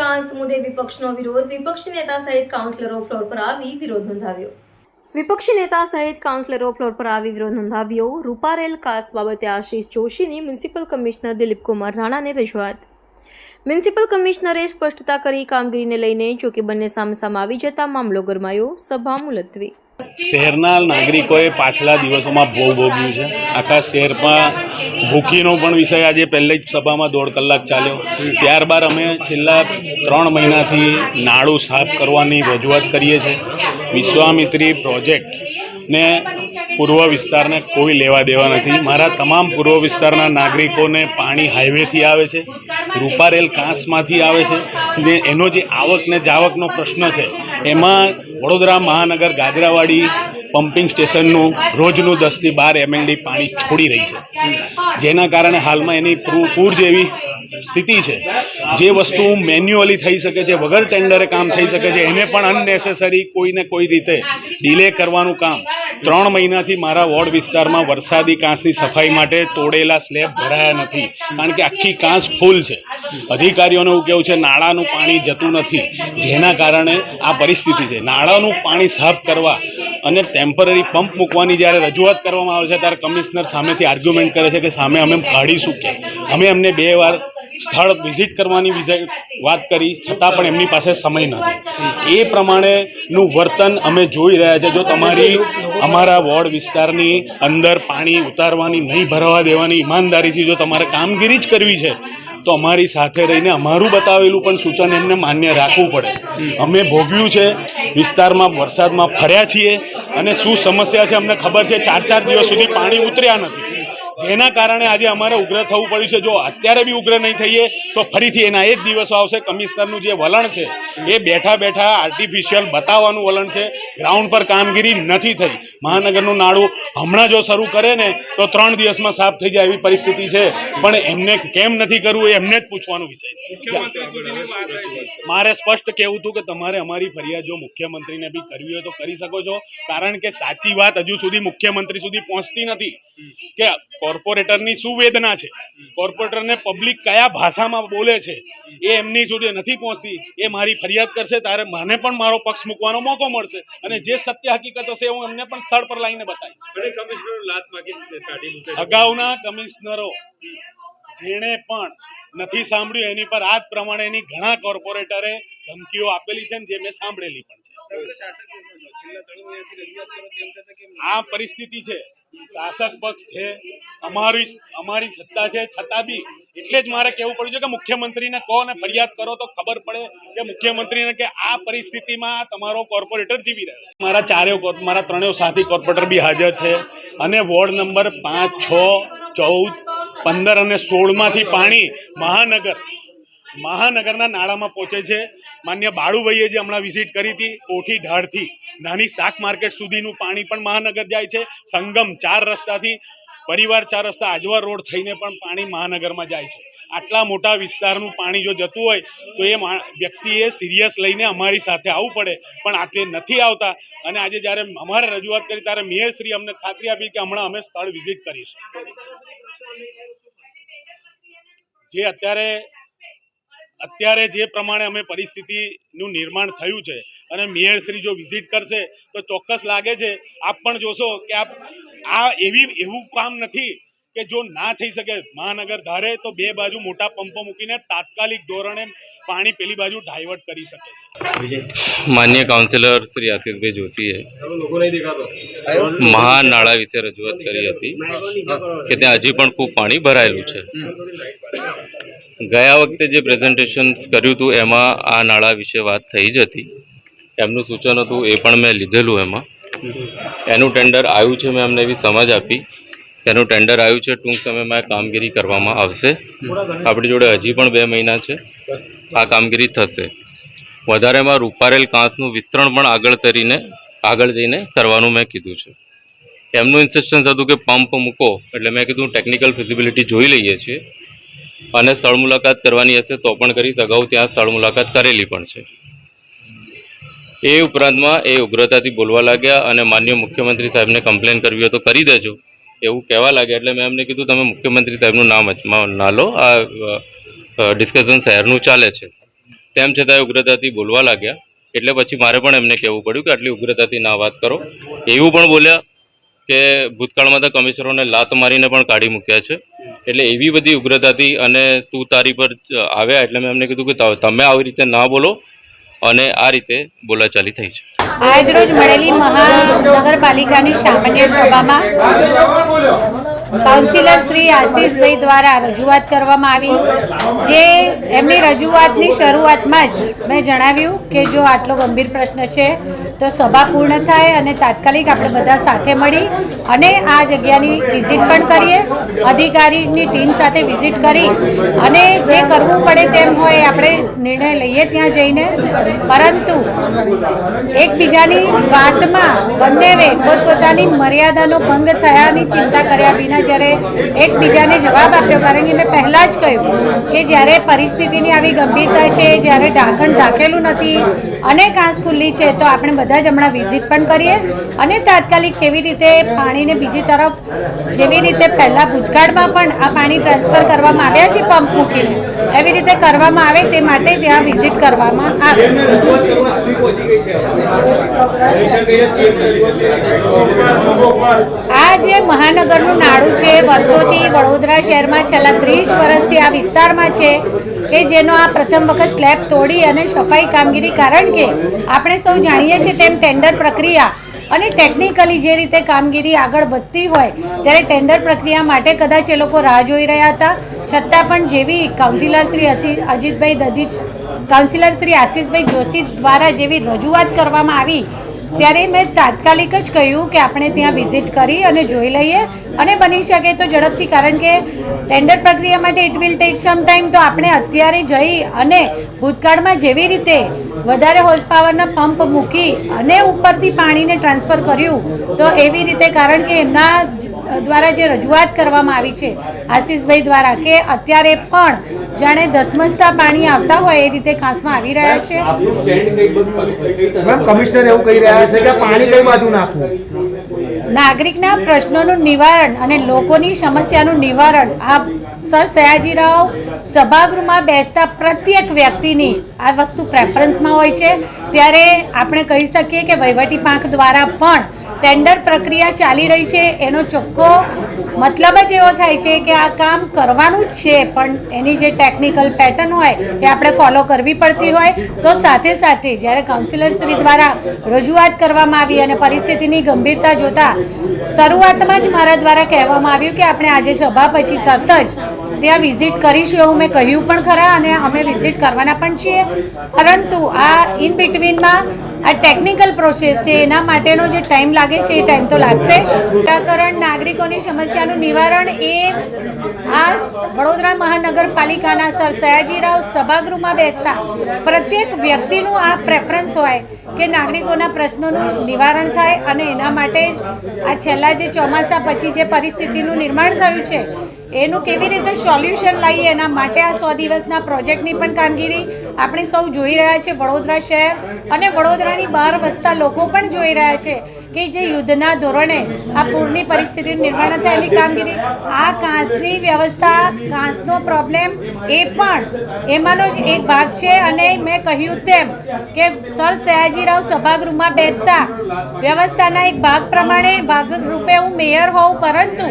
કાંસ મુદ્દે વિપક્ષનો વિરોધ. વિપક્ષી નેતા સહિત કાઉન્સિલરો ફ્લોર પર આવી વિરોધ નોંધાવ્યો. વિપક્ષી નેતા સહિત કાઉન્સિલરો ફ્લોર પર આવી વિરોધ નોંધાવ્યો. રૂપારેલ કાંસ બાબતે આશીષ જોશીની મ્યુનિસિપલ કમિશનર દિલીપ કુમાર રાણાને રજૂઆત. મ્યુનિસિપલ કમિશનરે સ્પષ્ટતા કરી કામગીરીને લઈને, જોકે બંને સામસામે આવી જતા મામલો ગરમાયો. સભા મુલતવી. શહેરના નાગરિકોએ પાછલા દિવસોમાં ભોગ ભોગ્યું છે. આખા શહેરમાં ભૂખીનો પણ વિષય આજે પહેલે જ સભામાં 1.5 કલાક ચાલ્યો. ત્યારબાદ અમે છેલ્લા 3 મહિનાથી નાળું સાફ કરવાની રજૂઆત કરીએ છીએ. વિશ્વામિત્રી પ્રોજેક્ટને પૂર્વ વિસ્તારને કોઈ લેવા દેવા નથી. મારા તમામ પૂર્વ વિસ્તારના નાગરિકોને પાણી હાઈવેથી આવે છે, રૂપારેલ કાંસમાંથી આવે છે ને એનો જે આવક ને જાવકનો પ્રશ્ન છે એમાં વડોદરા મહાનગર ગાજરાવાડી પમ્પિંગ સ્ટેશનનું રોજનું 10 થી 12 MLD પાણી છોડી રહી છે, જેના કારણે હાલમાં એની પૂર જેવી સ્થિતિ છે. જે વસ્તુ મેન્યુઅલી થઈ શકે છે, વગર ટેન્ડરે કામ થઈ શકે છે, એને પણ અનનેસેસરી કોઈને કોઈ રીતે ડિલે કરવાનું કામ 3 મહિનાથી મારા વોર્ડ વિસ્તારમાં વરસાદી કાંસની સફાઈ માટે તોડેલા સ્લેબ ભરાયા નથી, કારણ કે આખી કાંસ ફૂલ છે. અધિકારીઓને એવું કહેવું છે નાળાનું પાણી જતું નથી, જેના કારણે આ પરિસ્થિતિ છે. નાળાનું પાણી સાફ કરવા અને ટેમ્પરરી પંપ મૂકવાની જ્યારે રજૂઆત કરવામાં આવે છે ત્યારે કમિશનર સામેથી આર્ગ્યુમેન્ટ કરે છે કે સામે અમે કાઢીશું કે અમે એમને 2 વાર સ્થળ વિઝિટ કરવાની વાત કરી, છતાં પણ એમની પાસે સમય નથી. એ પ્રમાણેનું વર્તન અમે જોઈ રહ્યા છે. જો તમારી અમારા વોર્ડ વિસ્તારની અંદર પાણી ઉતારવાની, નહીં ભરવા દેવાની ઈમાનદારીથી જો તમારે કામગીરી જ કરવી છે તો અમારી સાથે રહીને અમારું બતાવેલું પણ સૂચન એમને માન્ય રાખવું પડે. અમે ભોગવ્યું છે, વિસ્તારમાં વરસાદમાં ફર્યા છીએ અને શું સમસ્યા છે અમને ખબર છે. 4 દિવસ સુધી પાણી ઉતર્યા નથી, જેના કારણે આજે અમારે ઉગ્ર થવું પડ્યું છે. જો અત્યારે બી ઉગ્ર નહીં થઈએ તો ફરીથી એના એ જ દિવસો આવશે. કમિશનરનું જે વલણ છે એ બેઠા બેઠા આર્ટિફિશિયલ બતાવવાનું વલણ છે. ગ્રાઉન્ડ પર કામગીરી નથી થઈ. મહાનગરનું નાળું હમણાં જો શરૂ કરે ને તો 3 દિવસમાં સાફ થઈ જાય એવી પરિસ્થિતિ છે, પણ એમને કેમ નથી કરવું એ એમને જ પૂછવાનો વિષય છે. મારે સ્પષ્ટ કહેવું હતું કે તમારે અમારી ફરિયાદ જો મુખ્યમંત્રીને બી કરવી હોય તો કરી શકો છો, કારણ કે સાચી વાત હજુ સુધી મુખ્યમંત્રી સુધી પહોંચતી નથી કે કોર્પોરેટરની શું વેદના છે, કોર્પોરેટરને પબ્લિક કયા ભાષામાં બોલે છે એ એમની સુધી નથી પહોંચતી. એ મારી ફરિયાદ કરશે ત્યારે મને પણ મારો પક્ષ મૂકવાનો મોકો મળશે અને જે સત્ય હકીકત હશે હું એમને પણ સ્થળ પર લાવીને બતાવીશ. અગાઉના કમિશનરો જેણે પણ નથી સાંભળ્યું એની પર આ જ પ્રમાણેની ઘણા કોર્પોરેટરે ધમકીઓ આપેલી છે, જે મેં સાંભળેલી પણ છે. આ પરિસ્થિતિ છે, શાસક પક્ષ છે, અમારી સત્તા છે, છતાં બી એટલે જ મારે કહેવું પડ્યું છે કે મુખ્યમંત્રીને કહો ને ફરિયાદ કરો તો ખબર પડે કે મુખ્યમંત્રીને કે આ પરિસ્થિતિમાં તમારો કોર્પોરેટર જીવી રહ્યો. મારા 3 સાથી કોર્પોરેટર બી હાજર છે અને વોર્ડ નંબર 5, 6, 14, 15 અને 16માંથી પાણી મહાનગરના નાળામાં પહોંચે છે. માન્ય બાળુભાઈએ જે હમણાં વિઝિટ કરી હતી, કોઠી ઢાળથી નાની શાક માર્કેટ સુધીનું પાણી પણ મહાનગર જાય છે. સંગમ 4 રસ્તાથી પરિવાર 4 રસ્તા આજવા રોડ થઈને પણ પાણી મહાનગરમાં જાય છે. આટલા મોટા વિસ્તારનું પાણી જો જતું હોય તો એ વ્યક્તિએ સિરિયસ લઈને અમારી સાથે આવવું પડે, પણ આટલે નથી આવતા. અને આજે જ્યારે અમારે રજૂઆત કરી ત્યારે મેયરશ્રી અમને ખાતરી આપી કે હમણાં અમે સ્થળ વિઝિટ કરીશું. જે અત્યારે જે પ્રમાણે અમે પરિસ્થિતિનું નિર્માણ થયું છે અને મેયરશ્રી જો વિઝિટ કરશે તો ચોક્કસ લાગે છે, આપ પણ જોશો કે આ એવું કામ નથી કે જો ના થઈ શકે. મહાનગર ધારે તો 2 બાજુ મોટા પંપો મૂકીને તાત્કાલિક ધોરણે પાણી પેલી બાજુ ડાયવર્ટ કરી શકે છે. માન્ય કાઉન્સિલર શ્રી આશીષભાઈ જોશીએ મહાનાળા વિશે રજૂઆત કરી હતી કે ત્યાં હજી પણ ખૂબ પાણી ભરાયેલું છે. ગયા વખતે જે પ્રેઝન્ટેશન્સ કર્યું હતું એમાં આ નાળા વિશે વાત થઈ જ હતી. એમનું સૂચન હતું એ પણ મેં લીધેલું. એનું ટેન્ડર આવ્યું છે. મેં અમને એવી સમજ આપી કે એનું ટેન્ડર આવ્યું છે, ટૂંક સમયમાં કામગીરી કરવામાં આવશે. આપણી જોડે હજી પણ 2 મહિના છે, આ કામગીરી થશે. વધારેમાં રૂપારેલ કાંસનું વિસ્તરણ પણ આગળ જઈને કરવાનું મેં કીધું છે. એમનું ઇન્સિસ્ટન્સ હતું કે પંપ મૂકો, એટલે મેં કીધું ટેકનિકલ ફિઝિબિલિટી જોઈ લઈએ છીએ અને સ્થળ મુલાકાત કરવાની હશે તો પણ કરીશ. અગાઉ ત્યાં સ્થળ મુલાકાત કરેલી પણ છે. એ ઉપરાંતમાં એ ઉગ્રતાથી બોલવા લાગ્યા અને માન્ય મુખ્યમંત્રી સાહેબને કમ્પ્લેન કરવી હોય તો કરી દેજો એવું કહેવા લાગ્યા. એટલે મેં એમને કીધું તમે મુખ્યમંત્રી સાહેબનું નામ ના લો, આ ડિસ્કશન શહેરનું ચાલે છે. તેમ છતાં ઉગ્રતાથી બોલવા લાગ્યા. એટલે પછી મારે પણ એમને કહેવું પડ્યું કે આટલી ઉગ્રતાથી ના વાત કરો. એવું પણ બોલ્યા કે ભૂતકાળમાં તો કમિશનરોને લાત મારીને પણ કાઢી મૂક્યા છે. એટલે એવી બધી ઉગ્રતાથી અને તું તારી પર આવ્યા. એટલે મેં એમને કીધું કે તમે આવી રીતે ના બોલો, અને આ રીતે બોલાચાલી થઈ છે. આજરોજ મળેલી મહાનગરપાલિકાની સામાન્ય સભામાં કાઉન્સિલર શ્રી આશીષભાઈ દ્વારા રજૂઆત કરવામાં આવી. જે એમની રજૂઆતની શરૂઆતમાં જ મેં જણાવ્યું કે જો આટલો ગંભીર પ્રશ્ન છે તો સભા પૂર્ણ થાય અને તાત્કાલિક આપણે બધા સાથે મળી અને આ જગ્યાની વિઝિટ પણ કરીએ, અધિકારીની ટીમ સાથે વિઝિટ કરી અને જે કરવું પડે તેમ હોય આપણે નિર્ણય લઈએ ત્યાં જઈને. પરંતુ એકબીજાની વાતમાં બંનેવે પોતપોતાની મર્યાદાનો ભંગ થયાની ચિંતા કર્યા વિના જ્યારે એકબીજાને જવાબ આપ્યો, કારણ કે મેં પહેલાં જ કહ્યું કે જ્યારે પરિસ્થિતિની આવી ગંભીરતા છે, જ્યારે ઢાંકણ ઢાંકેલું નથી અને કાંસ ખુલ્લી છે, તો આપણે બધા જ હમણાં વિઝિટ પણ કરીએ અને તાત્કાલિક કેવી રીતે પાણીને બીજી તરફ, જેવી રીતે પહેલાં ભૂતકાળમાં પણ આ પાણી ટ્રાન્સફર કરવામાં આવ્યા છે પંપ મૂકીને, એવી રીતે કરવામાં આવે તે માટે ત્યાં વિઝિટ કરવામાં આવે. આ જે મહાનગરનું નાળું છે, વર્ષોથી વડોદરા શહેરમાં છેલ્લા 30 વર્ષથી આ વિસ્તારમાં છે કે જેનો આ પ્રથમ વખત સ્લેબ તોડી અને સફાઈ કામગીરી, કારણ કે આપણે સૌ જાણીએ છીએ તેમ ટેન્ડર પ્રક્રિયા અને ટેકનિકલી જે રીતે કામગીરી આગળ વધતી હોય ત્યારે ટેન્ડર પ્રક્રિયા માટે કદાચ એ લોકો રાહ જોઈ રહ્યા હતા. છતાં પણ જેવી કાઉન્સિલર શ્રી અજીતભાઈ દધીચ, કાઉન્સિલર શ્રી આશીષભાઈ જોશી દ્વારા જેવી રજૂઆત કરવામાં આવી ત્યારે મેં તાત્કાલિક જ કહ્યું કે આપણે ત્યાં વિઝિટ કરી અને જોઈ લઈએ અને બની શકે તો ઝડપથી, કારણ કે ટેન્ડર પ્રક્રિયા માટે it will take some time. તો આપણે અત્યારે જઈ અને ભૂતકાળમાં જેવી રીતે વધારે હોર્સ પાવરના પંપ મૂકી અને ઉપરથી પાણીને ટ્રાન્સફર કર્યું, તો એવી રીતે, કારણ કે એમના દ્વારા જે રજૂઆત કરવામાં આવી છે આશીષભાઈ દ્વારા કે અત્યારે પણ જાણે ધસમસતા પાણી આવતા હોય એ રીતે કાંસમાં આવી રહ્યા છે. કમિશનર એવું કહી રહ્યા છે કે પાણી કઈ બાજુ નાખવું. નાગરિકના પ્રશ્નોનું નિવારણ અને લોકોની સમસ્યાનું નિવારણ આ સર સયાજીરાવ સભાગૃહમાં બેસતા પ્રત્યેક વ્યક્તિની આ વસ્તુ પ્રેફરન્સમાં હોય છે. ત્યારે આપણે કહી શકીએ કે વહીવટી પાંખ દ્વારા પણ ટેન્ડર પ્રક્રિયા ચાલી રહી છે. એનો ચોખ્ખો મતલબ જ એવો થાય છે કે આ કામ કરવાનું જ છે, પણ એની જે ટેકનિકલ પેટર્ન હોય એ આપણે ફોલો કરવી પડતી હોય. તો સાથે સાથે જ્યારે કાઉન્સિલર શ્રી દ્વારા રજૂઆત કરવામાં આવી અને પરિસ્થિતિની ગંભીરતા જોતા શરૂઆતમાં જ મારા દ્વારા કહેવામાં આવ્યું કે આપણે આજે સભા પછી તરત જ ત્યાં વિઝિટ કરીશું, એવું મેં કહ્યું પણ ખરા અને અમે વિઝિટ કરવાના પણ છીએ. પરંતુ આ ઇન બિટવીનમાં આ ટેકનિકલ પ્રોસેસ છે, એના માટેનો જે ટાઈમ લાગે છે એ ટાઈમ તો લાગશે. નિરાકરણ, નાગરિકોની સમસ્યાનું નિવારણ એ આ વડોદરા મહાનગરપાલિકાના સર સયાજીરાવ સભાગૃહમાં બેસતા પ્રત્યેક વ્યક્તિનું આ પ્રેફરન્સ હોય કે નાગરિકોના પ્રશ્નોનું નિવારણ થાય અને એના માટે જ આ છેલ્લા જે ચોમાસા પછી જે પરિસ્થિતિનું નિર્માણ થયું છે એનું કેવી રીતે સોલ્યુશન લાવીએ, એના માટે આ 100 દિવસના પ્રોજેક્ટની પણ કામગીરી આપણે સૌ જોઈ રહ્યા છે. વડોદરા શહેર અને વડોદરાની બહાર વસતા લોકો પણ જોઈ રહ્યા છે કે જે યુદ્ધના ધોરણે આ પૂરની પરિસ્થિતિનું નિર્માણ થાય એની કામગીરી, આ કાંસની વ્યવસ્થા, કાંસનો પ્રોબ્લેમ એ પણ એમાંનો જ એક ભાગ છે. અને મેં કહ્યું તેમ કે સર સયાજીરાવ સભાગૃહમાં બેસતા વ્યવસ્થાના એક ભાગ પ્રમાણે ભાગરૂપે હું મેયર હોઉં, પરંતુ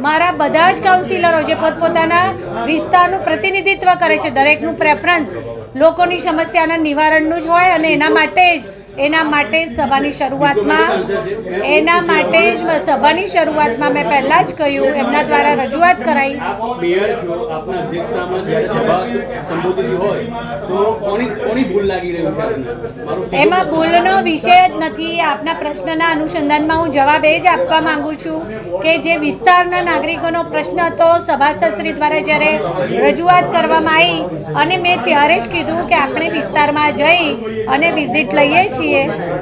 મારા બધા જ કાઉન્સિલરો જે પોતપોતાના વિસ્તારનું પ્રતિનિધિત્વ કરે છે, દરેકનું પ્રેફરન્સ લોકોની સમસ્યાના નિવારણનું જ હોય અને એના માટે જ સભાની શરૂઆતમાં મેં પહેલાં જ કહ્યું, એમના દ્વારા રજૂઆત કરાઈ. એમાં ભૂલનો વિષય જ નથી. આપના પ્રશ્નના અનુસંધાનમાં હું જવાબ એ જ આપવા માંગુ છું કે જે વિસ્તારના નાગરિકોનો પ્રશ્ન હતો, સભાસદશ્રી દ્વારા જ્યારે રજૂઆત કરવામાં આવી અને મેં ત્યારે જ કીધું કે આપણે વિસ્તારમાં જઈ અને વિઝિટ લઈએ છીએ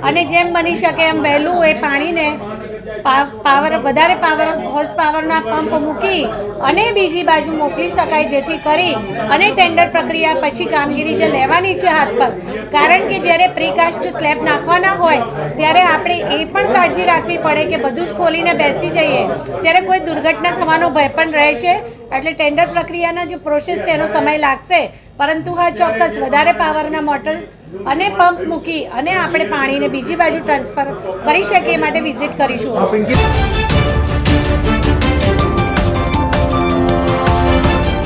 અને જેમ બની શકે એમ વહેલું એ પાણીને વધારે હોર્સ પાવરના પંપ મૂકી અને બીજી બાજુ મોકલી શકાય, જેથી કરી અને ટેન્ડર પ્રક્રિયા પછી કામગીરી જે લેવાની છે હાથ પર, કારણ કે જ્યારે પ્રીકાસ્ટ સ્લેબ નાખવાના હોય ત્યારે આપણે એ પણ કાળજી રાખવી પડે કે બધું જ ખોલીને બેસી જઈએ ત્યારે કોઈ દુર્ઘટના થવાનો ભય પણ રહે છે. એટલે ટેન્ડર પ્રક્રિયાના જે પ્રોસેસ છે એનો સમય લાગશે, પરંતુ હા ચોક્કસ વધારે પાવરના મોટર અને પંપ મૂકી અને આપણે પાણીને બીજી બાજુ ટ્રાન્સફર કરી શકીએ એ માટે વિઝિટ કરીશું. પિંકી